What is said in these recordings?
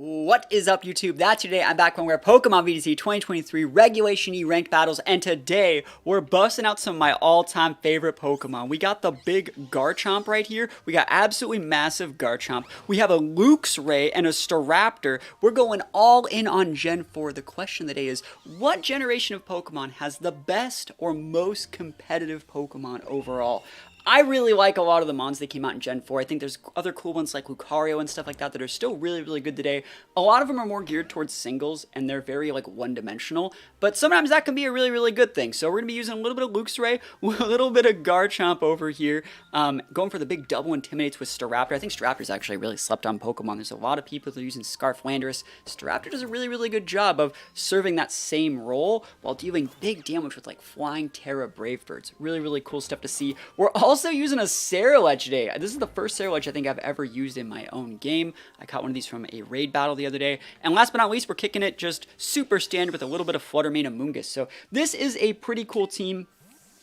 What is up, YouTube? That's today. I'm back when we're Pokemon VGC 2023 Regulation E ranked battles, and today we're busting out some of my all-time favorite Pokemon. We got the big Garchomp right here. We got absolutely massive Garchomp. We have a Luxray and a Staraptor. We're going all in on Gen 4. The question of the day is, what generation of Pokemon has the best or most competitive Pokemon overall? I really like a lot of the mons that came out in Gen 4. I think there's other cool ones like Lucario and stuff like that that are still really, really good today. A lot of them are more geared towards singles, and they're very, like, one-dimensional. But sometimes that can be a really, really good thing. So we're going to be using a little bit of Luxray, a little bit of Garchomp over here. Going for the big double Intimidates with Staraptor. I think Staraptor's actually really slept on Pokemon. There's a lot of people that are using Scarf Landorus. Staraptor does a really, really good job of serving that same role while dealing big damage with, like, Flying Terra Brave Birds. Really, really cool stuff to see. We're also using a Sarilege today. This is the first Sarilege I think I've ever used in my own game. I caught one of these from a raid battle the other day. And last but not least, we're kicking it just super standard with a little bit of Fluttermane and Amoonguss. So this is a pretty cool team.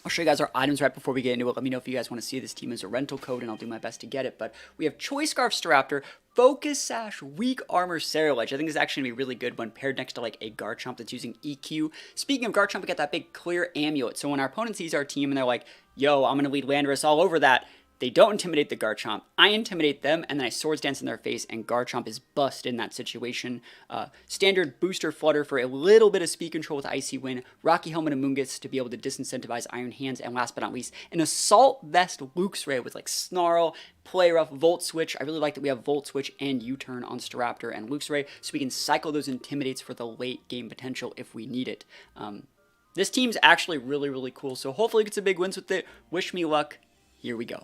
I'll show you guys our items right before we get into it. Let me know if you guys want to see this team as a rental code, and I'll do my best to get it. But we have Choice Scarf Staraptor, Focus Sash, Weak Armor Sarilege. I think this is actually going to be really good when paired next to like a Garchomp that's using EQ. Speaking of Garchomp, we got that big clear amulet. So when our opponent sees our team and they're like, yo, I'm going to lead Landorus all over that, they don't intimidate the Garchomp. I intimidate them, and then I Swords Dance in their face, and Garchomp is bust in that situation. Standard Booster Flutter for a little bit of speed control with Icy Wind, Rocky Helmet and Amoonguss to be able to disincentivize Iron Hands, and last but not least, an Assault Vest Luxray with like Snarl, Play Rough, Volt Switch. I really like that we have Volt Switch and U-Turn on Staraptor and Luxray, so we can cycle those Intimidates for the late game potential if we need it. This team's actually really, really cool, so hopefully it gets some big wins with it. Wish me luck. Here we go.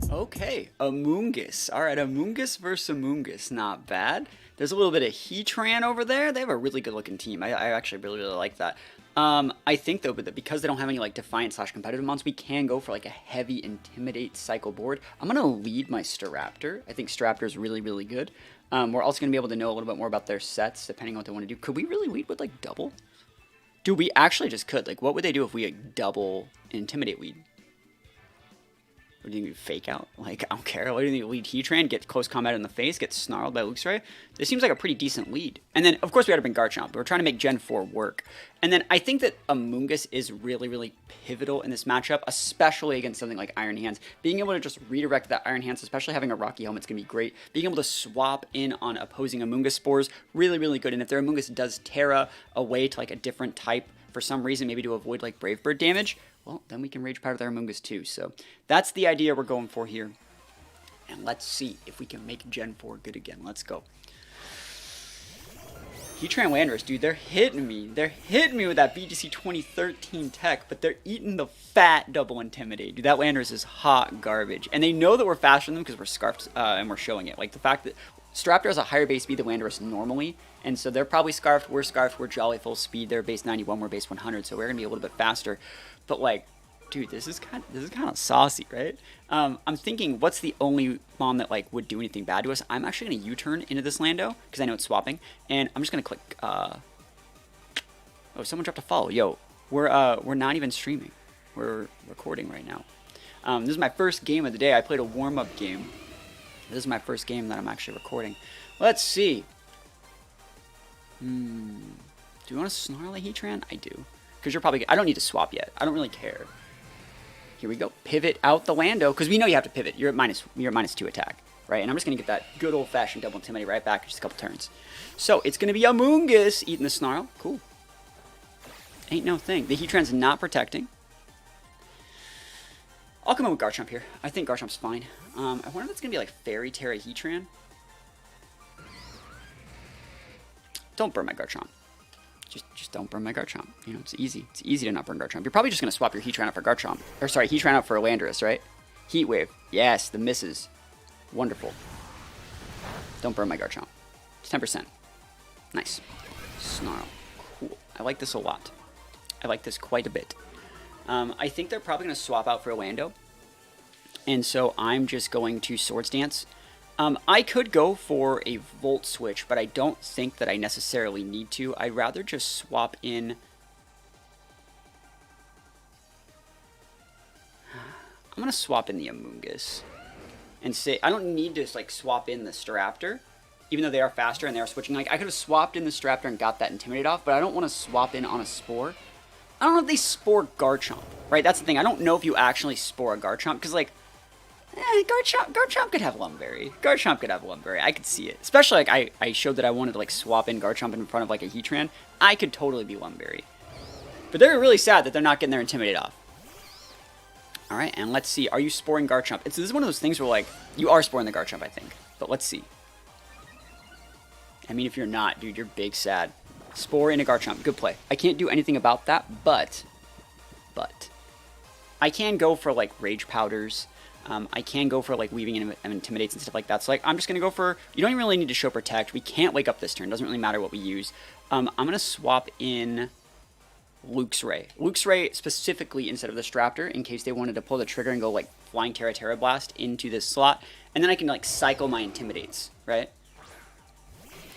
Okay, Amoonguss. Alright, Amoonguss versus Amoonguss. Not bad. There's a little bit of Heatran over there. They have a really good looking team. I actually really, really like that. I think though, but because they don't have any like Defiant / competitive mons, we can go for like a heavy Intimidate cycle board. I'm going to lead my Staraptor. I think Staraptor is really, really good. We're also going to be able to know a little bit more about their sets depending on what they want to do. Could we really lead with like double? Dude, we actually just could. Like, what would they do if we like, double Intimidate lead? What do you think, fake out? Like, I don't care. What do you think, lead Heatran, get close combat in the face, get snarled by Luxray? This seems like a pretty decent lead. And then, of course, we had to bring Garchomp. We're trying to make Gen 4 work. And then I think that Amoonguss is really, really pivotal in this matchup, especially against something like Iron Hands. Being able to just redirect that Iron Hands, especially having a Rocky Helmet, is going to be great. Being able to swap in on opposing Amoonguss spores, really, really good. And if their Amoonguss does Terra away to like a different type for some reason, maybe to avoid like Brave Bird damage, well, then we can Rage Powder their Amoonguss too. So that's the idea we're going for here. And let's see if we can make Gen 4 good again. Let's go. Heatran Landorus, dude, they're hitting me. They're hitting me with that VGC 2013 tech, but they're eating the fat double Intimidate. Dude, that Landorus is hot garbage. And they know that we're faster than them because we're scarfed and we're showing it. Like the fact that Staraptor has a higher base speed than Landorus normally, and so they're probably scarfed, we're jolly full speed, they're base 91, we're base 100, so we're going to be a little bit faster. But like, dude, this is kind of saucy, right? I'm thinking, what's the only mon that like would do anything bad to us? I'm actually going to U-turn into this Lando, because I know it's swapping, and I'm just going to click, oh, someone dropped a follow. Yo, we're not even streaming. We're recording right now. This is my first game of the day. I played a warm-up game. This is my first game that I'm actually recording. Let's see. Do you want to snarl a Heatran? I do. Because you're probably... I don't need to swap yet. I don't really care. Here we go. Pivot out the Lando. Because we know you have to pivot. You're at -2 attack. Right? And I'm just going to get that good old-fashioned double Intimidate right back in just a couple turns. So, it's going to be Amoonguss eating the snarl. Cool. Ain't no thing. The Heatran's not protecting. I'll come in with Garchomp here. I think Garchomp's fine. I wonder if it's going to be like Fairy Terra Heatran. Don't burn my Garchomp. Just don't burn my Garchomp. You know, it's easy. It's easy to not burn Garchomp. You're probably just going to swap your Heatran out for Garchomp. Or sorry, Heatran out for Landorus, right? Heat Wave. Yes, the misses. Wonderful. Don't burn my Garchomp. It's 10%. Nice. Snarl. Cool. I like this a lot. I like this quite a bit. I think they're probably going to swap out for Orlando. And so I'm just going to Swords Dance. I could go for a Volt Switch, but I don't think that I necessarily need to. I'd rather just swap in... I'm going to swap in the Amoonguss. And say, I don't need to like swap in the Staraptor. even though they are faster and they are switching. Like, I could have swapped in the Staraptor and got that Intimidate off, but I don't want to swap in on a Spore. I don't know if they Spore Garchomp, right? That's the thing. I don't know if you actually Spore a Garchomp, because, like, Garchomp could have Lumberry. Garchomp could have Lumberry. I could see it. Especially, like, I showed that I wanted to, like, swap in Garchomp in front of, like, a Heatran. I could totally be Lumberry. But they're really sad that they're not getting their Intimidate off. Alright, and let's see. Are you Sporing Garchomp? This is one of those things where, like, you are Sporing the Garchomp, I think. But let's see. I mean, if you're not, dude, you're big sad. Spore in a Garchomp. Good play. I can't do anything about that, but I can go for, like, Rage Powders. I can go for, like, Weaving and Intimidates and stuff like that. So, like, I'm just going to go for... You don't even really need to Show Protect. We can't Wake Up this turn. Doesn't really matter what we use. I'm going to swap in Luxray. Luxray specifically instead of the Staraptor in case they wanted to pull the trigger and go, like, Flying Terra Blast into this slot. And then I can, like, cycle my Intimidates, right?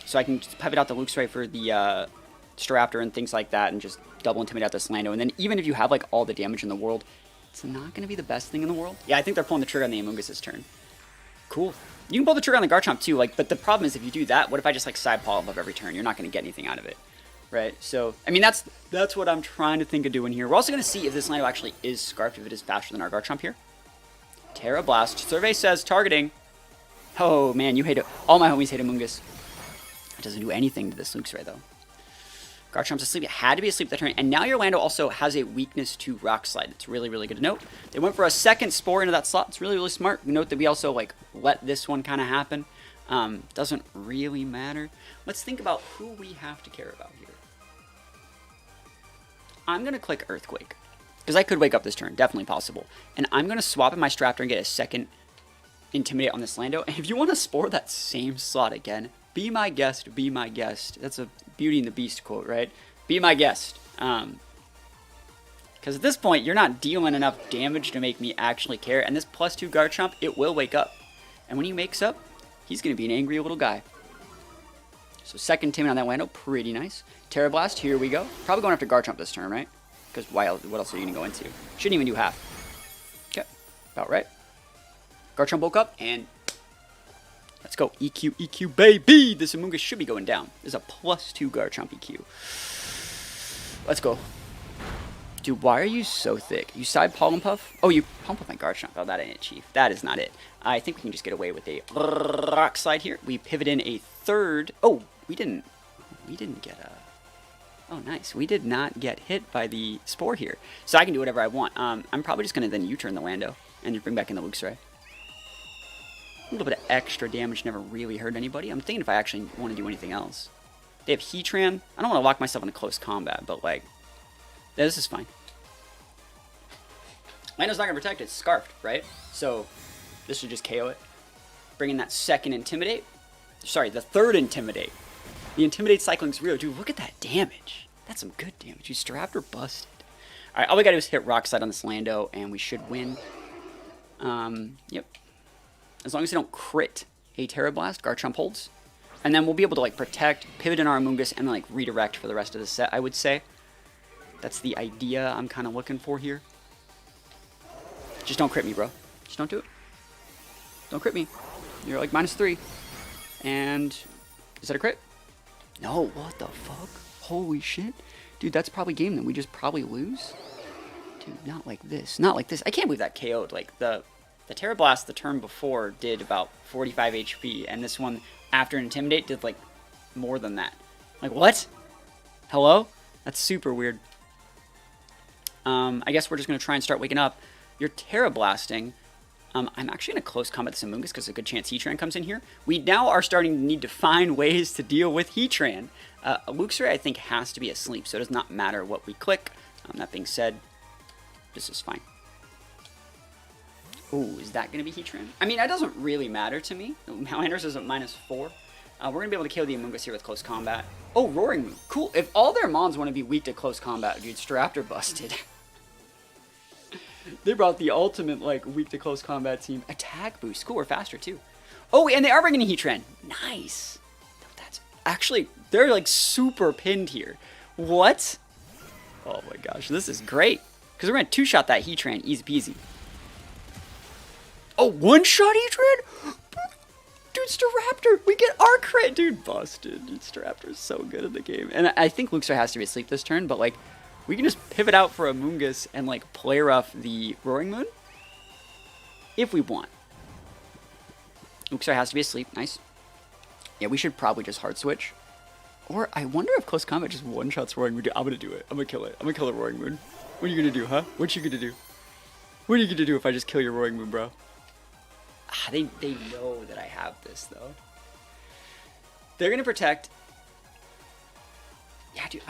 So I can just pivot out the Luxray for the Staraptor and things like that and just double Intimidate out this Lando. And then even if you have, like, all the damage in the world... It's not going to be the best thing in the world. Yeah, I think they're pulling the trigger on the Amoonguss this turn. Cool. You can pull the trigger on the Garchomp too, like, but the problem is if you do that, what if I just, like, Side Paw above every turn? You're not going to get anything out of it, right? So, I mean, that's what I'm trying to think of doing here. We're also going to see if this Lando actually is Scarfed, if it is faster than our Garchomp here. Terra Blast. Survey says targeting. Oh, man, you hate it. All my homies hate Amoonguss. It doesn't do anything to this Luxray, though. Garchomp's asleep. It had to be asleep that turn. And now your Lando also has a weakness to Rock Slide. It's really, really good to note. They went for a second Spore into that slot. It's really, really smart. Note that we also, like, let this one kind of happen. Doesn't really matter. Let's think about who we have to care about here. I'm going to click Earthquake. Because I could wake up this turn. Definitely possible. And I'm going to swap in my Staraptor and get a second Intimidate on this Lando. And if you want to Spore that same slot again, be my guest, be my guest. That's a Beauty and the Beast quote, right? Be my guest. Because at this point, you're not dealing enough damage to make me actually care. And this +2 Garchomp, it will wake up. And when he wakes up, he's going to be an angry little guy. So second Timid on that Lando, pretty nice. Terra Blast, here we go. Probably going after Garchomp this turn, right? Because what else are you going to go into? Shouldn't even do half. Okay, about right. Garchomp woke up, and let's go. EQ, EQ, baby! This Amoonguss should be going down. There's a +2 Garchomp EQ. Let's go. Dude, why are you so thick? You Side Pollen Puff? Oh, you Pump with my Garchomp. Oh, that ain't it, Chief. That is not it. I think we can just get away with a Rock Slide here. We pivot in a third. Oh, we didn't get a... Oh, nice. We did not get hit by the Spore here. So I can do whatever I want. I'm probably just going to then U-turn the Lando and just bring back in the Luxray. A little bit of extra damage never really hurt anybody. I'm thinking if I actually want to do anything else. They have Heatran. I don't want to lock myself into close combat, but, like, yeah, this is fine. Lando's not going to protect. It's Scarfed, right? So this should just KO it. Bring in that second Intimidate. Sorry, the third Intimidate. The Intimidate cycling's real. Dude, look at that damage. That's some good damage. You Staraptor busted. All right, all we got to do is hit Rock Slide on this Lando, and we should win. Yep. As long as they don't crit a Terra Blast, Garchomp holds. And then we'll be able to, like, protect, pivot in our Amoonguss, and then, like, redirect for the rest of the set, I would say. That's the idea I'm kind of looking for here. Just don't crit me, bro. Just don't do it. Don't crit me. You're, like, -3. And is that a crit? No, what the fuck? Holy shit. Dude, that's probably game then. We just probably lose? Dude, not like this. Not like this. I can't believe that KO'd. Like, the Terra Blast the turn before did about 45 HP, and this one, after Intimidate, did, like, more than that. Like, what? Hello? That's super weird. I guess we're just going to try and start waking up. You're Terra Blasting. I'm actually going to close combat this Amoonguss because there's a good chance Heatran comes in here. We now are starting to need to find ways to deal with Heatran. Luxray, I think, has to be asleep, so it does not matter what we click. That being said, this is fine. Ooh, is that going to be Heatran? I mean, that doesn't really matter to me. Landers is at -4. We're going to be able to kill the Amoonguss here with close combat. Oh, Roaring Moon. Cool. If all their Mons want to be weak to close combat, dude, Staraptor busted. They brought the ultimate, like, weak to close combat team. Attack boost. Cool, we're faster, too. Oh, and they are bringing a Heatran. Nice. That's actually, they're, like, super pinned here. What? Oh, my gosh. This is great. Because we're going to two-shot that Heatran. Easy peasy. Oh, one-shot Heatran? Dude, Staraptor! We get our crit! Dude, busted. Dude, Staraptor is so good at the game. And I think Luxray has to be asleep this turn, but, like, we can just pivot out for Amoonguss and, like, play rough the Roaring Moon. If we want. Luxray has to be asleep. Nice. Yeah, we should probably just hard switch. Or I wonder if Close Combat just one-shots Roaring Moon. I'm gonna do it. I'm gonna kill it. I'm gonna kill the Roaring Moon. What are you gonna do, huh? What you gonna do? What are you gonna do if I just kill your Roaring Moon, bro? Ah, they know that I have this, though. They're gonna protect. Yeah, dude,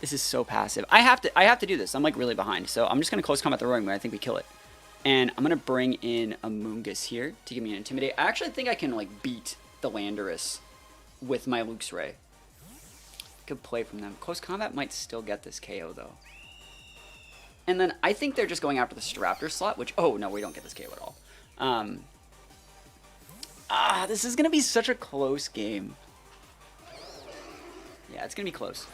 this is so passive. I have to do this. I'm, like, really behind. So I'm just gonna Close Combat the Roaring Moon. I think we kill it. And I'm gonna bring in Amoonguss here to give me an Intimidate. I actually think I can, like, beat the Landorus with my Luxray. Good play from them. Close Combat might still get this KO, though. And then I think they're just going after the Staraptor slot, which... Oh, no, we don't get this KO at all. This is going to be such a close game. Yeah, it's going to be close.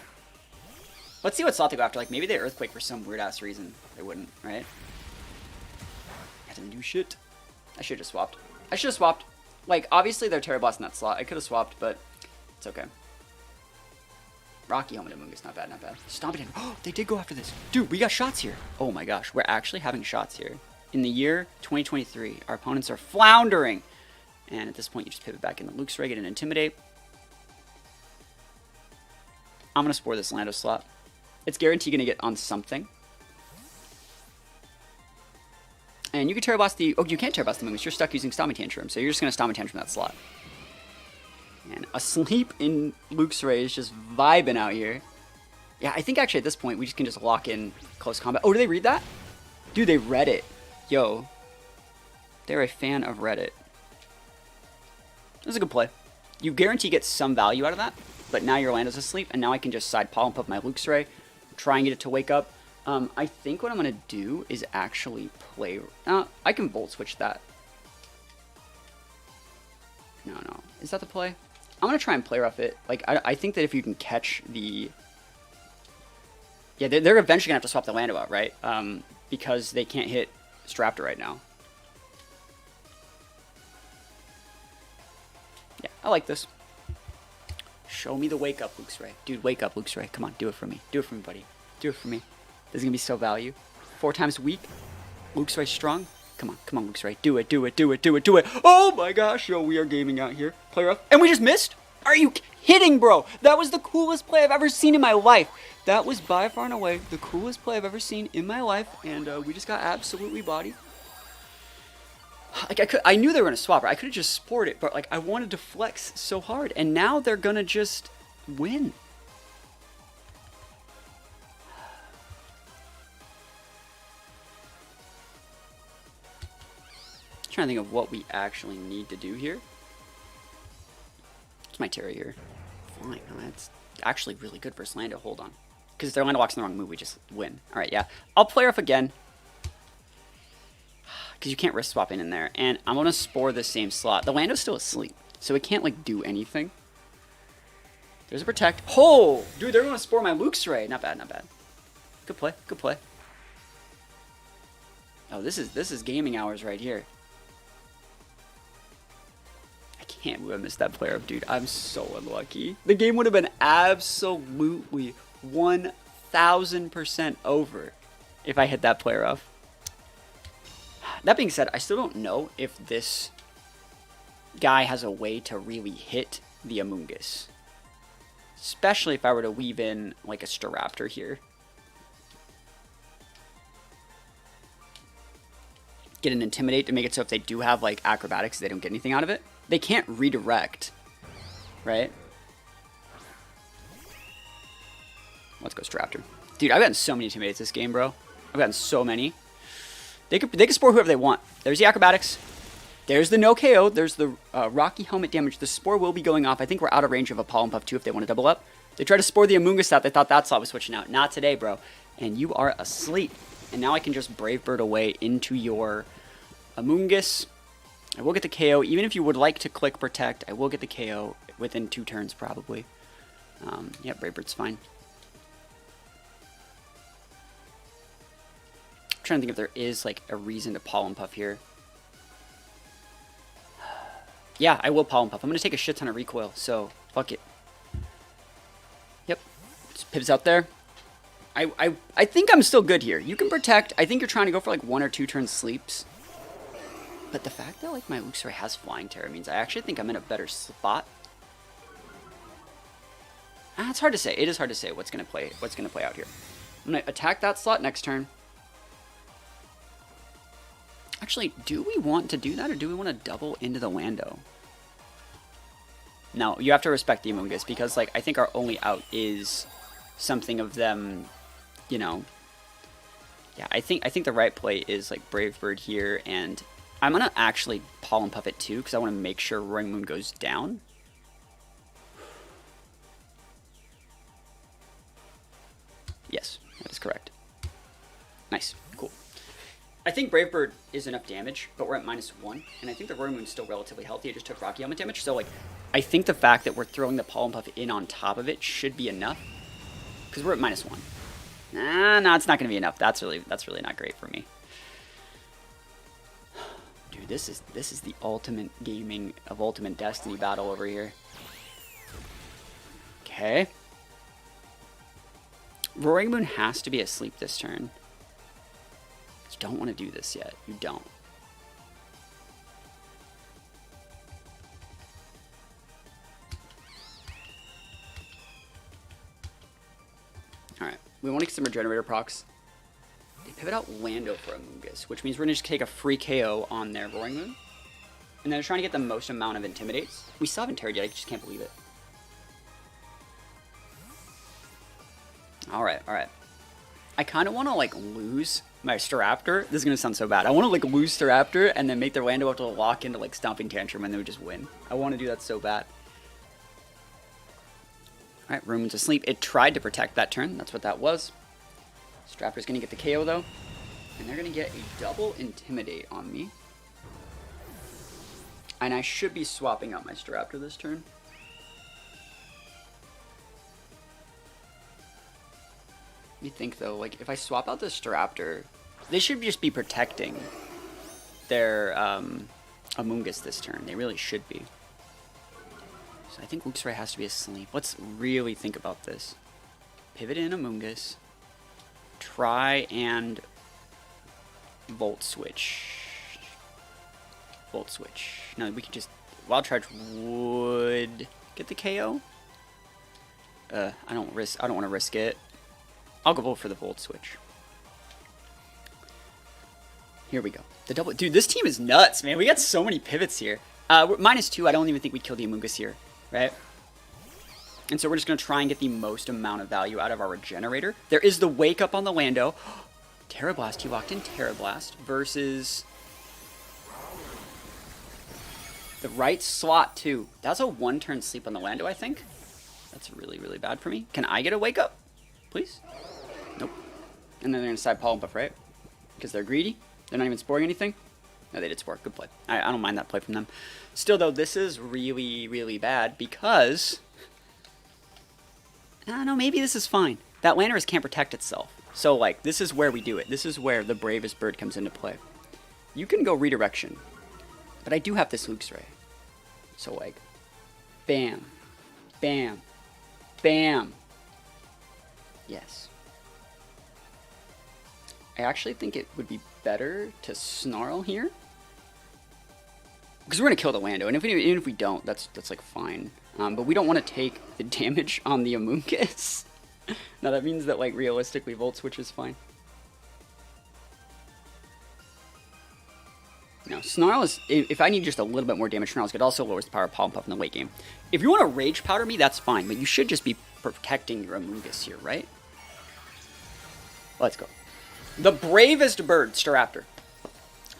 Let's see what slot they go after. Like, maybe they Earthquake for some weird-ass reason. They wouldn't, right? I didn't do shit. I should have just swapped. I should have swapped. Like, obviously they're Terra Blast in that slot. I could have swapped, but it's okay. Rocky Helmet Amoonguss, not bad, not bad. Stomping. Oh, they did go after this. Dude, we got shots here. Oh my gosh, we're actually having shots here. In the year 2023, our opponents are floundering. And at this point, you just pivot back into Luxray, get an Intimidate. I'm going to Spore this Lando slot. It's guaranteed going to get on something. And you can Terra Blast the... Oh, you can't Terra Blast the Amoonguss. You're stuck using Stomping Tantrum, so you're just going to Stomping Tantrum that slot. And asleep in Luxray is just vibing out here. Yeah, I think actually at this point we just can just lock in Close Combat. Oh, do they read that? Dude, they read it. Yo. They're a fan of Reddit. This is a good play. You guarantee get some value out of that, but now your land is asleep, and now I can just side Pollen Puff my Luxray, try and get it to wake up. I think what I'm going to do is actually play... I can Volt Switch that. No. Is that the play? I'm going to try and play rough it. Like, I think that if you can catch the... Yeah, they're eventually going to have to swap the Lando out, right? Because they can't hit Staraptor right now. Yeah, I like this. Show me the wake up, Luxray. Dude, wake up, Luxray. Come on, do it for me. Do it for me, buddy. Do it for me. This is going to be so value. 4 times weak. Luxray strong. Come on, Luxray. Do it. Oh my gosh, yo, we are gaming out here. Play rough. And we just missed? Are you kidding, bro? That was the coolest play I've ever seen in my life. That was by far and away the coolest play I've ever seen in my life. And we just got absolutely bodied. Like, I knew they were going to swap. I could have just spored it, but, like, I wanted to flex so hard. And now they're going to just win. Trying to think of what we actually need to do here. It's my Terra here. Fine. No, that's actually really good versus Lando. Hold on. Because if their Lando walks in the wrong move, we just win. Alright, yeah. I'll play off again. Because you can't risk swapping in there. And I'm going to Spore the same slot. The Lando's still asleep. So it can't, like, do anything. There's a Protect. Oh! Dude, they're going to Spore my Luxray. Not bad, not bad. Good play. Good play. Oh, this is gaming hours right here. Can't believe I missed that player up, dude. I'm so unlucky. The game would have been absolutely 1,000% over if I hit that player off. That being said, I still don't know if this guy has a way to really hit the Amoonguss. Especially if I were to weave in like a Staraptor here. Get an Intimidate to make it so if they do have like Acrobatics, they don't get anything out of it. They can't redirect, right? Let's go Staraptor. Dude, I've gotten so many Intimidates this game, bro. I've gotten so many. They could Spore whoever they want. There's the Acrobatics. There's the no KO. There's the Rocky Helmet damage. The Spore will be going off. I think we're out of range of a Pollen Puff too if they want to double up. They tried to Spore the Amoonguss out. They thought that slot was switching out. Not today, bro. And you are asleep. And now I can just Brave Bird away into your Amoonguss. I will get the KO. Even if you would like to click Protect, I will get the KO within 2 turns probably. Yeah, Brave Bird's fine. I'm trying to think if there is like a reason to Pollen Puff here. Yeah, I will Pollen Puff. I'm going to take a shit ton of recoil, so fuck it. Yep. Just pivots out there. I think I'm still good here. You can protect. I think you're trying to go for like 1 or 2 turn sleeps. But the fact that like my Luxray has Flying Terror means I actually think I'm in a better spot. It's hard to say. It is hard to say what's gonna play out here. I'm gonna attack that slot next turn. Actually, do we want to do that, or do we want to double into the Lando? No, you have to respect the Amoonguss, because like I think our only out is something of them, you know. Yeah, I think the right play is like Brave Bird here, and I'm gonna actually Pollen Puff it too, because I want to make sure Roaring Moon goes down. Yes, that is correct. Nice, cool. I think Brave Bird is enough damage, but we're at -1, and I think the Roaring Moon's still relatively healthy. It just took Rocky Helmet damage, so like, I think the fact that we're throwing the Pollen Puff in on top of it should be enough, because we're at -1. No, it's not gonna be enough. That's really not great for me. Dude, this is the ultimate gaming of Ultimate Destiny battle over here. Okay. Roaring Moon has to be asleep this turn. You don't want to do this yet. You don't. Alright. We want to get some Regenerator procs. They pivot out Lando for Amoonguss, which means we're going to just take a free KO on their Roaring Moon. And then they're trying to get the most amount of Intimidates. We still haven't Terra yet. I just can't believe it. Alright, alright. I kind of want to, like, lose my Staraptor. This is going to sound so bad. I want to, like, lose Staraptor and then make their Lando have to lock into, like, Stomping Tantrum and then we just win. I want to do that so bad. Alright, Room's asleep. It tried to protect that turn. That's what that was. Staraptor's going to get the KO, though. And they're going to get a double Intimidate on me. And I should be swapping out my Staraptor this turn. You think though, like if I swap out the Staraptor, they should just be protecting their Amoonguss this turn. They really should be. So I think Luxray has to be asleep. Let's really think about this. Pivot in Amoonguss. Try and Volt Switch. Volt Switch. No, we could just Wild Charge would get the KO. I don't want to risk it. I'll go for the Volt Switch. Here we go. The double. Dude, this team is nuts, man. We got so many pivots here. We're -2. I don't even think we'd kill the Amoonguss here, right? And so we're just going to try and get the most amount of value out of our Regenerator. There is the Wake Up on the Lando. Terra Blast. He locked in Terra Blast versus the right slot, too. That's a 1-turn sleep on the Lando, I think. That's really, really bad for me. Can I get a Wake Up, please? Nope. And then they're going to side Pollen Puff, right? Because they're greedy. They're not even sporing anything. No, they did spore. Good play. I don't mind that play from them. Still, though, this is really, really bad because... I don't know, maybe this is fine. That Landorus can't protect itself. So, like, this is where we do it. This is where the Bravest Bird comes into play. You can go Redirection. But I do have this Luxray. So, like, bam, bam, bam. Yes. I actually think it would be better to Snarl here. Because we're going to kill the Lando. And even if we don't, that's like, fine. But we don't want to take the damage on the Amoonguss. Now, that means that, like, realistically, Volt Switch is fine. Now, Snarl is, if I need just a little bit more damage, Snarl is good. Also lowers the power of Pollen Puff in the late game. If you want to Rage Powder me, that's fine. But you should just be protecting your Amoonguss here, right? Let's go. The Bravest Bird, Staraptor.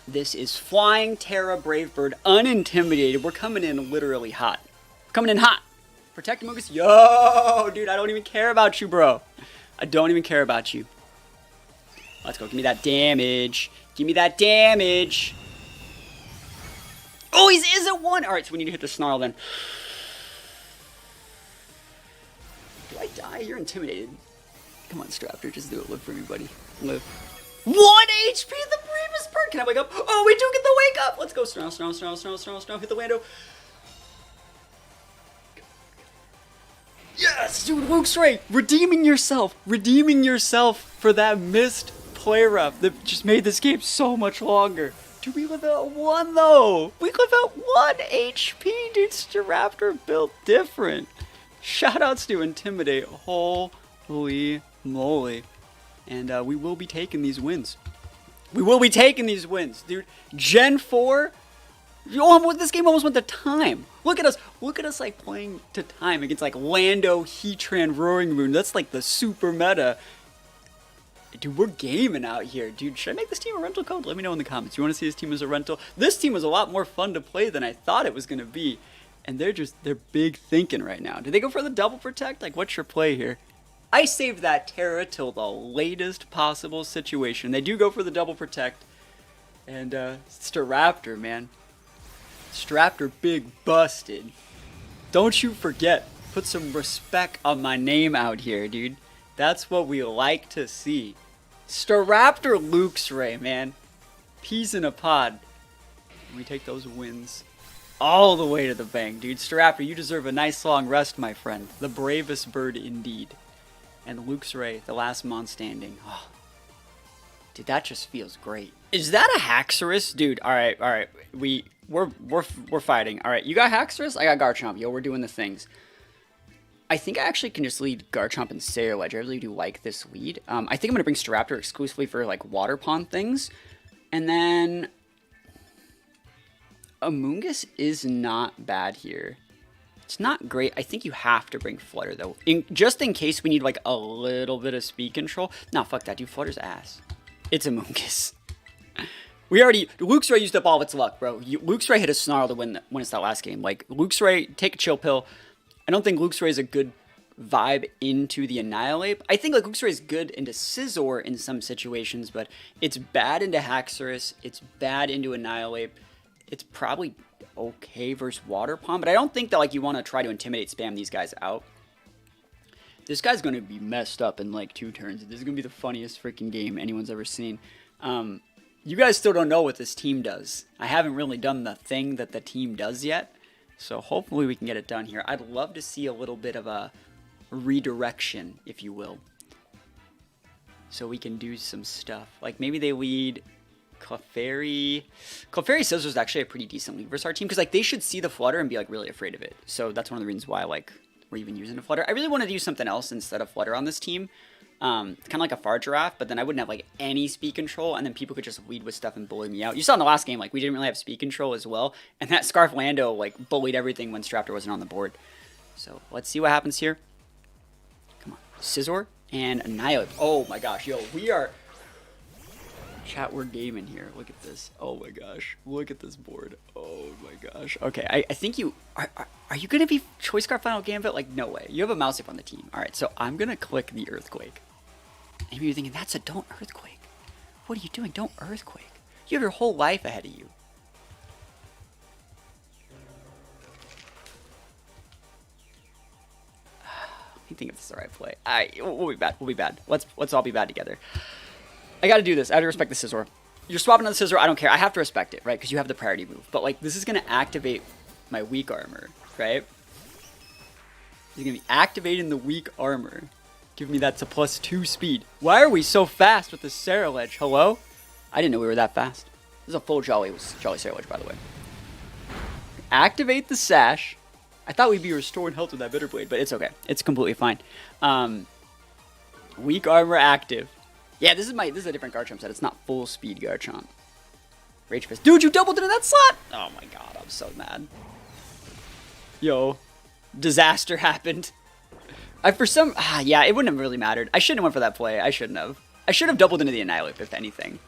This is Flying Terra Brave Bird, unintimidated. We're coming in literally hot. Coming in hot. Protect Amoonguss. Yo, dude, I don't even care about you, bro. I don't even care about you. Let's go. Give me that damage. Give me that damage. Oh, he's is at 1. All right, so we need to hit the Snarl then. Do I die? You're intimidated. Come on, Staraptor, just do it. Live for me, buddy. Live. 1 HP, the Bravest Bird. Can I wake up? Oh, we do get the wake up. Let's go, Snarl, Snarl, Snarl, Snarl, Snarl, Snarl. Hit the Lando. Yes, dude, Luke's right. Redeeming yourself for that missed play rough that just made this game so much longer. Dude, we live at 1 though. We live at 1 HP, dude. Staraptor built different. Shoutouts to Intimidate. Holy moly. And we will be taking these wins. We will be taking these wins, dude. Gen 4. This game almost went to time. Look at us. Look at us like playing to time against like Lando, Heatran, Roaring Moon. That's like the super meta. Dude, we're gaming out here. Dude, should I make this team a rental code? Let me know in the comments. You want to see this team as a rental? This team was a lot more fun to play than I thought it was going to be. And they're big thinking right now. Did they go for the double protect? Like, what's your play here? I saved that Terra till the latest possible situation. They do go for the double protect. And, Staraptor, man. Staraptor big busted. Don't you forget. Put some respect on my name out here, dude. That's what we like to see. Staraptor Luxray, man. Peas in a pod. And we take those wins all the way to the bank, dude. Staraptor, you deserve a nice long rest, my friend. The bravest bird indeed. And Luxray, the last mon standing. Oh. Dude, that just feels great. Is that a Haxorus? Dude, alright. We're fighting. Alright, you got Haxorus? I got Garchomp. Yo, we're doing the things. I think I actually can just lead Garchomp and Sailor. I really do like this lead. I think I'm going to bring Staraptor exclusively for, like, Water Pond things. And then Amoonguss is not bad here. It's not great. I think you have to bring Flutter, though. Just in case we need, like, a little bit of speed control. Nah, fuck that, dude. Flutter's ass. It's Amoonguss. Luxray used up all of its luck, bro. Luxray hit a Snarl to win us that last game. Like, Luxray, take a chill pill. I don't think Luxray is a good vibe into the Annihilate. I think like Luxray is good into Scizor in some situations, but it's bad into Haxorus. It's bad into Annihilate. It's probably okay versus Water Pond, but I don't think that like you want to try to intimidate spam these guys out. This guy's going to be messed up in like 2 turns. This is going to be the funniest freaking game anyone's ever seen. You guys still don't know what this team does. I haven't really done the thing that the team does yet. So hopefully we can get it done here. I'd love to see a little bit of a redirection, if you will. So we can do some stuff. Like maybe they lead Clefairy. Clefairy Scizor is actually a pretty decent lead versus our team. Because like they should see the Flutter and be like really afraid of it. So that's one of the reasons why like we're even using a Flutter. I really wanted to use something else instead of Flutter on this team. Kind of like a Fargiraffe, but then I wouldn't have like any speed control, and then people could just lead with stuff and bully me out. You saw in the last game, like we didn't really have speed control as well, and that Scarf Lando like bullied everything when Staraptor wasn't on the board. So let's see what happens here. Come on, Scizor and Annihilate. Oh my gosh, yo, we are. Chat, we're gaming here. Look at this. Oh my gosh, look at this board. Oh my gosh. Okay, I think you are you gonna be Choice Scarf Final Gambit? Like no way. You have a Mousef on the team. All right, so I'm gonna click the Earthquake. Maybe you're thinking, that's a don't Earthquake. What are you doing? Don't Earthquake. You have your whole life ahead of you. I think it's the right play. We'll be bad. We'll be bad. Let's all be bad together. I gotta do this. I have to respect the Scizor. You're swapping on the Scizor. I don't care. I have to respect it, right? Because you have the priority move. But like, this is gonna activate my weak armor, right? He's gonna be activating the weak armor. Give me that to +2 speed. Why are we so fast with the Sarilege? Hello? I didn't know we were that fast. This is a full Jolly Sarilege, by the way. Activate the Sash. I thought we'd be restoring health with that Bitter Blade, but it's okay. It's completely fine. Weak armor active. Yeah, this is a different Garchomp set. It's not full speed Garchomp. Rage Fist. Dude, you doubled into that slot! Oh my god, I'm so mad. Yo. Disaster happened. Yeah, it wouldn't have really mattered. I shouldn't have went for that play. I shouldn't have. I should have doubled into the Annihilate, if anything.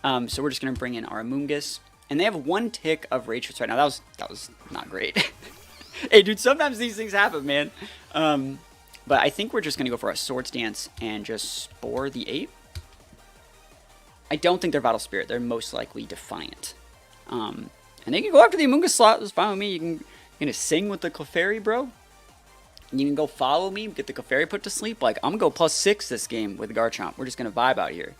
So we're just going to bring in our Amoonguss. And they have 1 tick of Rage Fist right now. That was not great. Hey, dude, sometimes these things happen, man. But I think we're just going to go for a Swords Dance and just Spore the Ape. I don't think they're Vital Spirit. They're most likely Defiant. And they can go after the Amoonguss slot. That's fine with me. You're going to sing with the Clefairy, bro. You can go follow me, get the Clefairy put to sleep. Like, I'm going to go +6 this game with Garchomp. We're just going to vibe out here.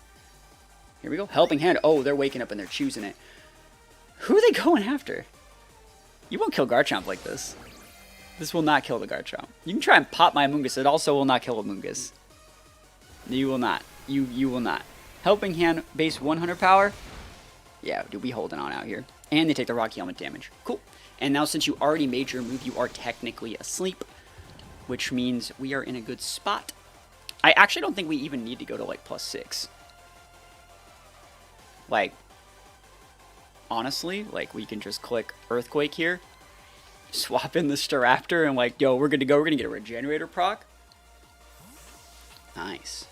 Here we go. Helping Hand. Oh, they're waking up and they're choosing it. Who are they going after? You won't kill Garchomp like this. This will not kill the Garchomp. You can try and pop my Amoonguss. It also will not kill Amoonguss. You will not. You will not. Helping Hand base 100 power. Yeah, dude, we holding on out here. And they take the Rocky Helmet damage. Cool. And now since you already made your move, you are technically asleep. Which means we are in a good spot. I actually don't think we even need to go to like +6. Like, honestly, like we can just click Earthquake here. Swap in the Staraptor and like, yo, we're good to go. We're going to get a Regenerator proc. Nice.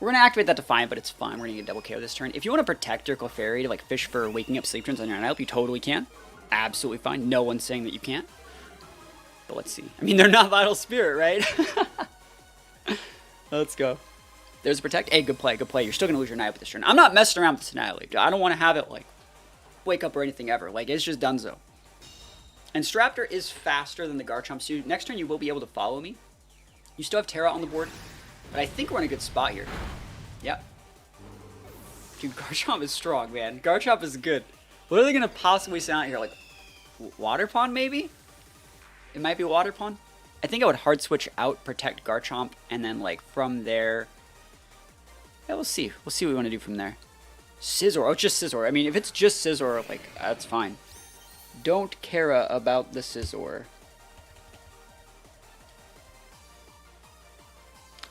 We're going to activate that Defiant, but it's fine. We're going to get double KO this turn. If you want to protect your Clefairy to like fish for waking up sleep turns on your Night, you totally can. Absolutely fine. No one's saying that you can't. But let's see. I mean, they're not Vital Spirit, right? Let's go. There's a Protect. Hey, good play, good play. You're still going to lose your Night with this turn. I'm not messing around with this Annihilate. I don't want to have it like wake up or anything ever. Like, it's just donezo. And Staraptor is faster than the Garchomp, so next turn you will be able to follow me. You still have Terra on the board. But I think we're in a good spot here. Yep. Dude, Garchomp is strong, man. Garchomp is good. What are they going to possibly send out here? Like, Water Pond, maybe? It might be Water Pond. I think I would hard switch out, protect Garchomp, and then, like, from there... Yeah, we'll see. We'll see what we want to do from there. Scizor. Oh, it's just Scizor. I mean, if it's just Scizor, like, that's fine. Don't care about the Scizor.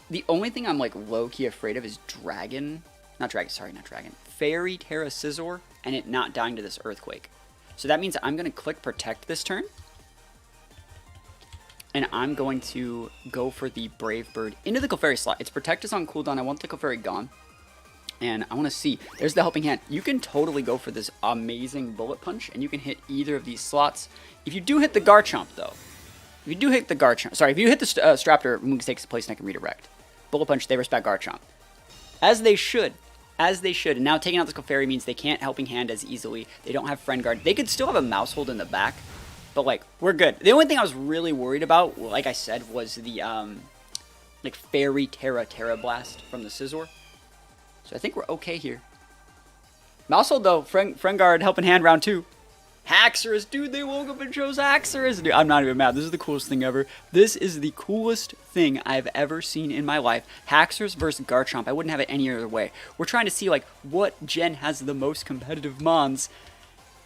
The only thing I'm like low-key afraid of is Dragon. Not Dragon, sorry, not Dragon. Fairy Terra Scizor and it not dying to this Earthquake. So that means I'm going to click Protect this turn. And I'm going to go for the Brave Bird into the Clefairy slot. Its Protect is on cooldown. I want the Clefairy gone. And I want to see. There's the Helping Hand. You can totally go for this amazing Bullet Punch. And you can hit either of these slots. If you do hit the Garchomp, though. If you do hit the Garchomp. Sorry, if you hit the Staraptor, Moongus takes the place and I can redirect. Bullet Punch, they respect Garchomp. As they should. As they should. And now taking out this Clefairy means they can't Helping Hand as easily. They don't have Friend Guard. They could still have a Mouse Hold in the back. But, like, we're good. The only thing I was really worried about, like I said, was the, like, Fairy Terra Blast from the Scizor. So I think we're okay here. Mouse Hold, though. Friend Guard, Helping Hand, round 2. Haxorus, dude, they woke up and chose Haxorus. Dude, I'm not even mad. This is the coolest thing ever. This is the coolest thing I've ever seen in my life. Haxorus versus Garchomp. I wouldn't have it any other way. We're trying to see, like, what gen has the most competitive mons.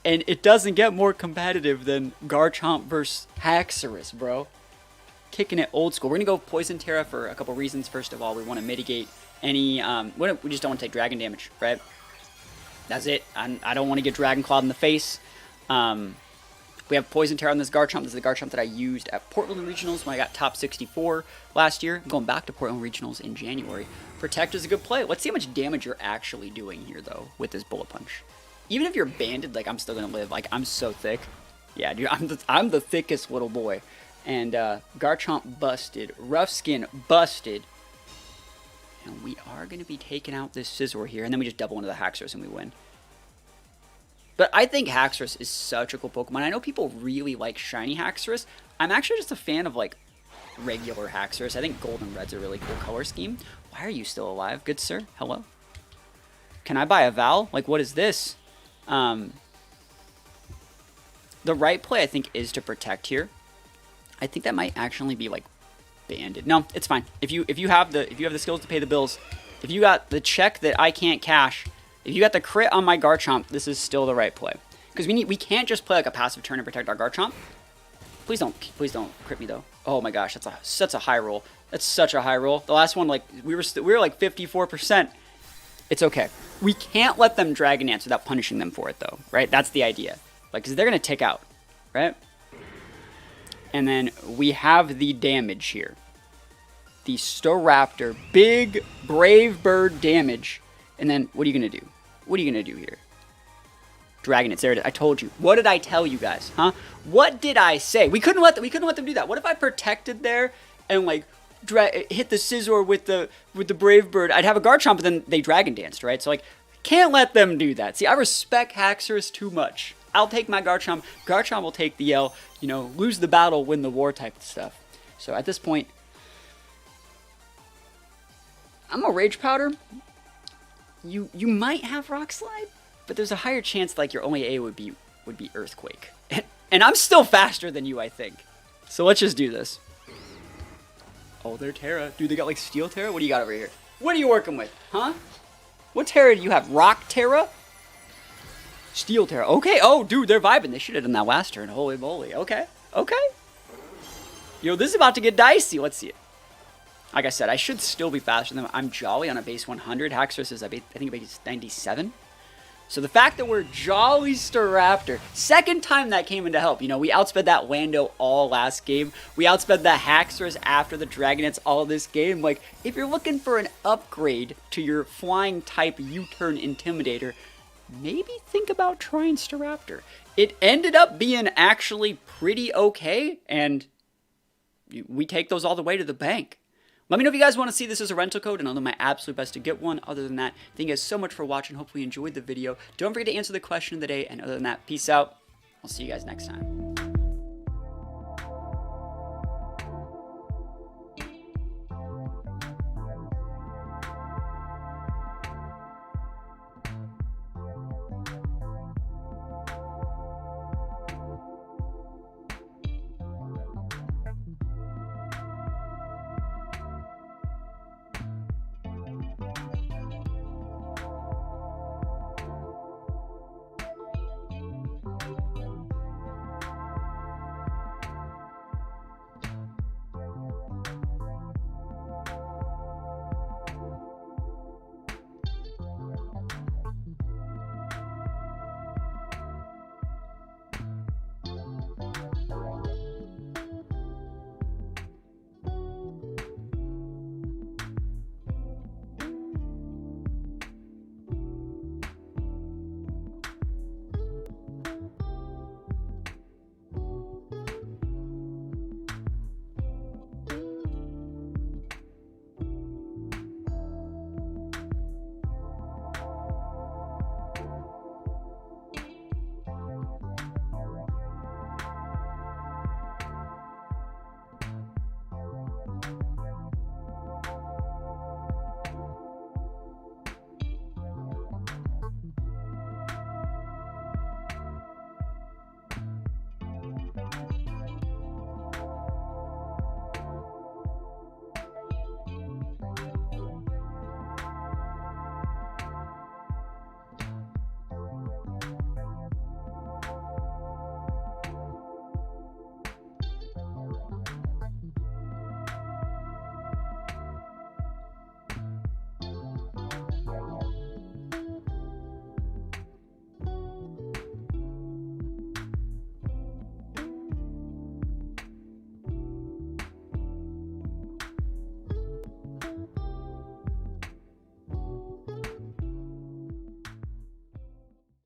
And it doesn't get more competitive than Garchomp versus Haxorus, bro. Kicking it old school. We're going to go Poison Terra for a couple reasons. First of all, we want to mitigate any... we just don't want to take Dragon damage, right? That's it. I don't want to get Dragon Clawed in the face. We have Poison Terra on this Garchomp. This is the Garchomp that I used at Portland Regionals when I got top 64 last year. I'm going back to Portland Regionals in January. Protect is a good play. Let's see how much damage you're actually doing here, though, with this Bullet Punch. Even if you're banded, like, I'm still going to live. Like, I'm so thick. Yeah, dude, I'm the thickest little boy. And Garchomp busted. Rough Skin busted. And we are going to be taking out this Scizor here. And then we just double into the Haxorus and we win. But I think Haxorus is such a cool Pokemon. I know people really like shiny Haxorus. I'm actually just a fan of, like, regular Haxorus. I think Gold and Red's a really cool color scheme. Why are you still alive? Good sir. Hello? Can I buy a Val? Like, what is this? The right play, I think, is to protect here. I think that might actually be, like, banded. No, it's fine. If you have the skills to pay the bills, if you got the check that I can't cash... If you got the crit on my Garchomp, this is still the right play. Because we can't just play like a passive turn and protect our Garchomp. Please don't crit me though. Oh my gosh, that's a high roll. That's such a high roll. The last one, like we were like 54%. It's okay. We can't let them Dragon Dance without punishing them for it though, right? That's the idea. Like, because they're gonna tick out, right? And then we have the damage here. The Staraptor, big Brave Bird damage. And then, what are you going to do? What are you going to do here? Dragon Dance. There it is. I told you. What did I tell you guys? Huh? What did I say? We couldn't let them do that. What if I protected there and, like, hit the Scizor with the Brave Bird? I'd have a Garchomp, but then they Dragon Danced, right? So, like, can't let them do that. See, I respect Haxorus too much. I'll take my Garchomp. Garchomp will take the L. You know, lose the battle, win the war type of stuff. So, at this point, I'm a Rage Powder. You might have Rock Slide, but there's a higher chance like your only A would be Earthquake. And I'm still faster than you, I think. So let's just do this. Oh, they're Terra. Dude, they got like Steel Terra? What do you got over here? What are you working with? Huh? What Terra do you have? Rock Terra? Steel Terra. Okay. Oh, dude, they're vibing. They should have done that last turn. Holy moly. Okay. Okay. Yo, this is about to get dicey. Let's see it. Like I said, I should still be faster than them. I'm Jolly on a base 100. Haxorus is, I think, a base 97. So the fact that we're Jolly Staraptor, second time that came into help. You know, we outsped that Lando all last game. We outsped the Haxorus after the Dragonets all this game. Like, if you're looking for an upgrade to your flying type U-turn Intimidator, maybe think about trying Staraptor. It ended up being actually pretty okay, and we take those all the way to the bank. Let me know if you guys want to see this as a rental code, and I'll do my absolute best to get one. Other than that, thank you guys so much for watching. Hopefully you enjoyed the video. Don't forget to answer the question of the day, and other than that, peace out. I'll see you guys next time.